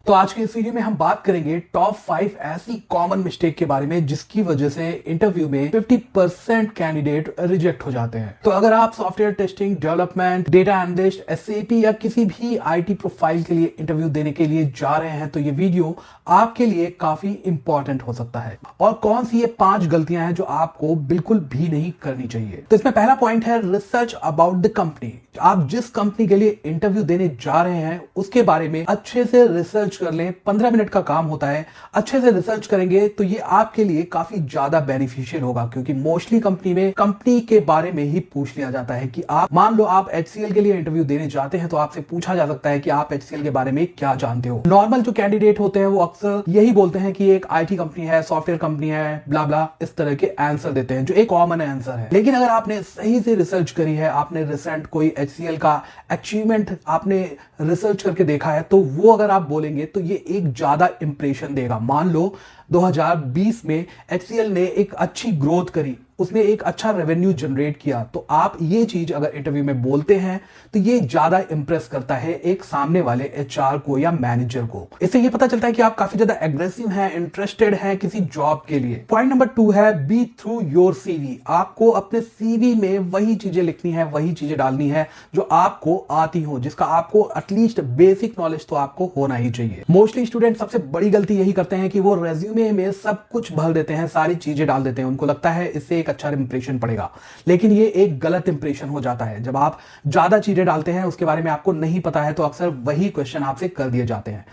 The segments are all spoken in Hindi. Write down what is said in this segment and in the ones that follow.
तो आज के इस वीडियो में हम बात करेंगे टॉप 5 ऐसी कॉमन मिस्टेक के बारे में जिसकी वजह से इंटरव्यू में 50% कैंडिडेट रिजेक्ट हो जाते हैं। तो अगर आप software testing, development, data analyst, SAP या किसी भी आईटी प्रोफाइल के लिए इंटरव्यू देने के लिए जा रहे हैं तो ये वीडियो आपके लिए काफी इंपॉर्टेंट हो सकता है। और कौन सी ये 5 गलतियां हैं जो आपको बिल्कुल भी नहीं करनी चाहिए। तो इसमें पहला पॉइंट है रिसर्च अबाउट द कंपनी। आप जिस कंपनी के लिए इंटरव्यू देने जा रहे हैं उसके बारे में अच्छे से रिसर्च कर लें। 15 मिनट का काम होता है। अच्छे से रिसर्च करेंगे तो ये आपके लिए काफी ज्यादा बेनिफिशियल होगा, क्योंकि मोस्टली कंपनी में कंपनी के बारे में ही पूछ लिया जाता है कि आप मान लो आप HCL के लिए इंटरव्यू देने जाते हैं तो आपसे पूछा जा सकता है कि आप HCL के बारे में क्या जानते हो। नॉर्मल जो कैंडिडेट होते हैं वो अक्सर यही बोलते हैं कि एक IT कंपनी है, सॉफ्टवेयर कंपनी है, ब्ला ब्ला, इस तरह के आंसर देते हैं जो एक कॉमन आंसर है। लेकिन अगर आपने सही से रिसर्च करी है, आपने रिसेंट कोई HCL का अचीवमेंट आपने रिसर्च करके देखा है, तो वो अगर आप बोलेंगे तो ये एक ज्यादा इंप्रेशन देगा। मान लो 2020 में HCL ने एक अच्छी ग्रोथ करी, उसने एक अच्छा रेवेन्यू जनरेट किया, तो आप ये चीज अगर इंटरव्यू में बोलते हैं तो ये ज्यादा इंप्रेस करता है एक सामने वाले HR को या मैनेजर को। इससे ये पता चलता है कि आप काफी ज्यादा एग्रेसिव हैं, इंटरेस्टेड हैं किसी जॉब के लिए। पॉइंट नंबर 2 है बी थ्रू योर CV। आपको अपने CV में वही चीजें लिखनी है, वही चीजें डालनी है जो आपको आती हो, जिसका आपको एटलीस्ट बेसिक नॉलेज तो आपको होना ही चाहिए। मोस्टली स्टूडेंट सबसे बड़ी गलती यही करते हैं कि वो रेज्यूमे में सब कुछ भर देते हैं, सारी चीजें डाल देते हैं। उनको लगता है इससे अच्छा इंप्रेशन पड़ेगा, लेकिन ये एक गलत इंप्रेशन हो जाता है। जब आप ज्यादा चीजें डालते हैं, उसके बारे में आपको नहीं पता है, तो अक्सर वही क्वेश्चन आपसे कर दिए जाते हैं।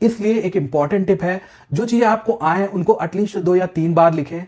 इसलिए एक इंपॉर्टेंट टिप है, जो चीजें आपको आए उनको एटलीस्ट 2 या 3 बार लिखें,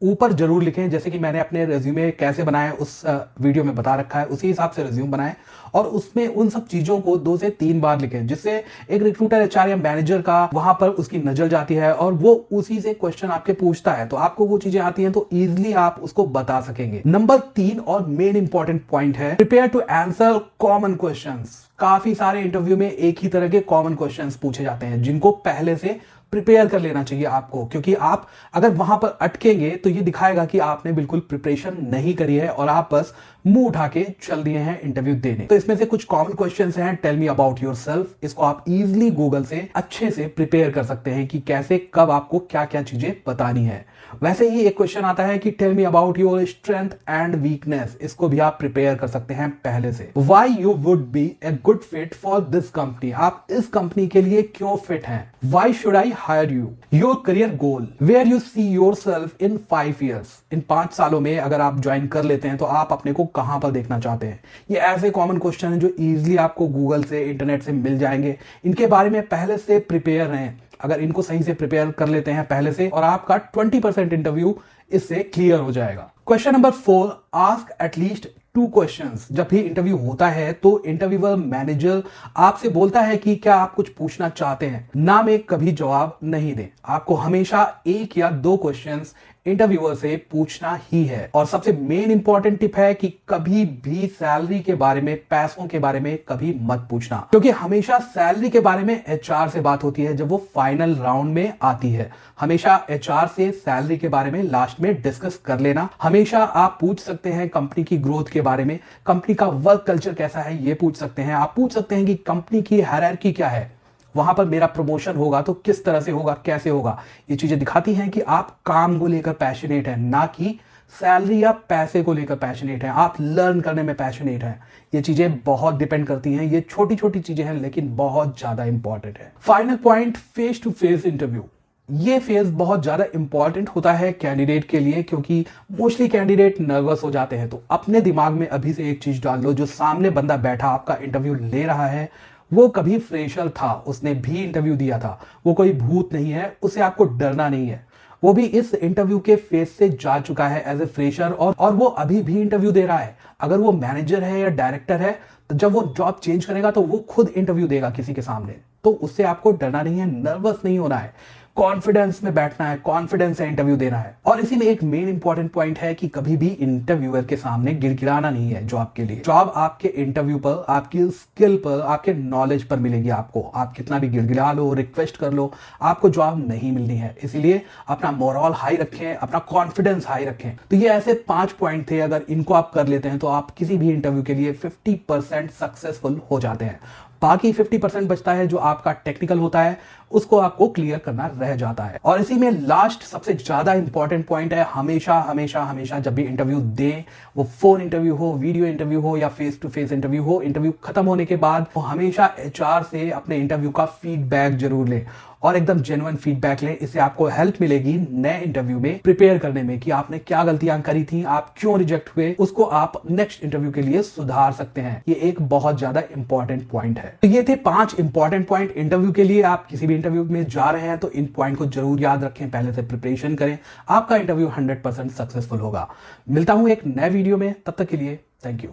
ऊपर जरूर लिखें। जैसे कि मैंने अपने रेज्यूमे कैसे बनाया उस वीडियो में बता रखा है, उसी हिसाब से रेज्यूम बनाएं और उसमें उन सब चीजों को 2 से 3 बार लिखें, जिससे एक रिक्रूटर, HR या मैनेजर का वहां पर उसकी नजर जाती है और वो उसी से क्वेश्चन आपके पूछता है, तो आपको वो चीजें आती हैं तो इजीली आप उसको बता सकेंगे। नंबर 3 और मेन इंपॉर्टेंट पॉइंट है prepare to answer common questions. काफी सारे इंटरव्यू में एक ही तरह के कॉमन क्वेश्चंस पूछे जाते हैं जिनको पहले से प्रिपेयर कर लेना चाहिए आपको, क्योंकि आप अगर वहां पर अटकेंगे तो ये दिखाएगा कि आपने बिल्कुल प्रिपरेशन नहीं करी है और आप बस मुंह उठा के चल दिए हैं इंटरव्यू देने। तो इसमें से कुछ कॉमन क्वेश्चंस हैं। Tell me about yourself. इसको आप इजीली गूगल से अच्छे से प्रिपेयर कर सकते हैं कि कैसे कब आपको क्या क्या चीजें बतानी है। वैसे ही एक क्वेश्चन आता है कि tell me about your strength and weakness. इसको भी आप प्रिपेयर कर सकते हैं पहले से। Why you would be a good fit for this company. आप इस कंपनी के लिए क्यों फिट हैं। Why should I hire you. Your career goal, where you see yourself in 5 years। इन 5 सालों में अगर आप ज्वाइन कर लेते हैं तो आप अपने को कहां पर देखना चाहते हैं। ये ऐसे कॉमन क्वेश्चन हैं जो इजीली आपको गूगल से, इंटरनेट से मिल जाएंगे। इनके बारे में पहले से प्रिपेयर रहें। अगर इनको सही से प्रिपेयर कर लेते हैं पहले से, और आपका 20% इंटरव्यू इससे क्लियर हो जाएगा। Question number 4, ask at least 2 questions. जब भी इंटरव्यू होता है तो इंटरव्यूअर, मैनेजर आपसे बोलता है कि क्या आप कुछ पूछना चाहते हैं, ना में कभी जवाब नहीं दें। आपको हमेशा 1 या 2 क्वेश्चंस इंटरव्यूअर से पूछना ही है। और सबसे मेन इंपॉर्टेंट टिप है कि कभी भी सैलरी के बारे में, पैसों के बारे में कभी मत पूछना, क्योंकि हमेशा सैलरी के बारे में HR से बात होती है जब वो फाइनल राउंड में आती है। हमेशा HR से सैलरी के बारे में लास्ट में डिस्कस कर लेना। हमेशा आप पूछ सकते हैं कंपनी की ग्रोथ के बारे में, कंपनी का वर्क कल्चर कैसा है ये पूछ सकते हैं। आप पूछ सकते हैं कि कंपनी की हायरार्की क्या है, वहां पर मेरा प्रमोशन होगा तो किस तरह से होगा, कैसे होगा। ये चीजें दिखाती हैं कि आप काम को लेकर पैशनेट हैं, ना कि सैलरी या पैसे को लेकर पैशनेट हैं। आप लर्न करने में पैशनेट हैं। ये चीजें बहुत डिपेंड करती हैं। ये छोटी छोटी चीजें हैं लेकिन बहुत ज्यादा इंपॉर्टेंट है। Final point, face to face interview. ये फेज बहुत ज्यादा इंपॉर्टेंट होता है कैंडिडेट के लिए, क्योंकि मोस्टली कैंडिडेट नर्वस हो जाते हैं। तो अपने दिमाग में अभी से एक चीज डाल लो, जो सामने बंदा बैठा आपका इंटरव्यू ले रहा है वो कभी फ्रेशर था, उसने भी इंटरव्यू दिया था, वो कोई भूत नहीं है, उसे आपको डरना नहीं है। वो भी इस इंटरव्यू के फेज से जा चुका है एज ए फ्रेशर, और वो अभी भी इंटरव्यू दे रहा है। अगर वो मैनेजर है या डायरेक्टर है तो जब वो जॉब चेंज करेगा तो वो खुद इंटरव्यू देगा किसी के सामने। तो उससे आपको डरना नहीं है, नर्वस नहीं होना है, कॉन्फिडेंस में बैठना है, कॉन्फिडेंस से इंटरव्यू देना है। और इसी में एक मेन इंपॉर्टेंट पॉइंट है कि कभी भी इंटरव्यूअर के सामने गिड़गिड़ाना नहीं है जॉब के लिए। जॉब आपके इंटरव्यू पर, आपकी स्किल पर, आपके नॉलेज पर मिलेगी आपको। आप कितना भी गिड़गिड़ा लो, रिक्वेस्ट कर लो, आपको जॉब नहीं मिलनी है। इसलिए अपना मोरल हाई रखें, अपना कॉन्फिडेंस हाई रखें। तो ये ऐसे 5 पॉइंट थे, अगर इनको आप कर लेते हैं तो आप किसी भी इंटरव्यू के लिए 50% सक्सेसफुल हो जाते हैं। बाकी 50% बचता है जो आपका टेक्निकल होता है, उसको आपको क्लियर करना रह जाता है। और इसी में लास्ट सबसे ज्यादा इंपॉर्टेंट पॉइंट है, हमेशा हमेशा हमेशा जब भी इंटरव्यू दें, वो फोन इंटरव्यू हो, वीडियो इंटरव्यू हो या फेस टू फेस इंटरव्यू हो, इंटरव्यू खत्म होने के बाद वो हमेशा एचआर से अपने इंटरव्यू का फीडबैक जरूर ले और एकदम जेन्युइन फीडबैक ले। इससे आपको हेल्प मिलेगी नए इंटरव्यू में प्रिपेयर करने में कि आपने क्या गलतियां करी थी, आप क्यों रिजेक्ट हुए, उसको आप नेक्स्ट इंटरव्यू के लिए सुधार सकते हैं। ये एक बहुत ज्यादा इंपॉर्टेंट पॉइंट है। तो ये थे 5 इंपॉर्टेंट पॉइंट इंटरव्यू के लिए। आप किसी भी इंटरव्यू में जा रहे हैं तो इन पॉइंट को जरूर याद रखें, पहले से प्रिपरेशन करें, आपका इंटरव्यू 100% सक्सेसफुल होगा। मिलता हूं एक नए वीडियो में, तब तक के लिए थैंक यू।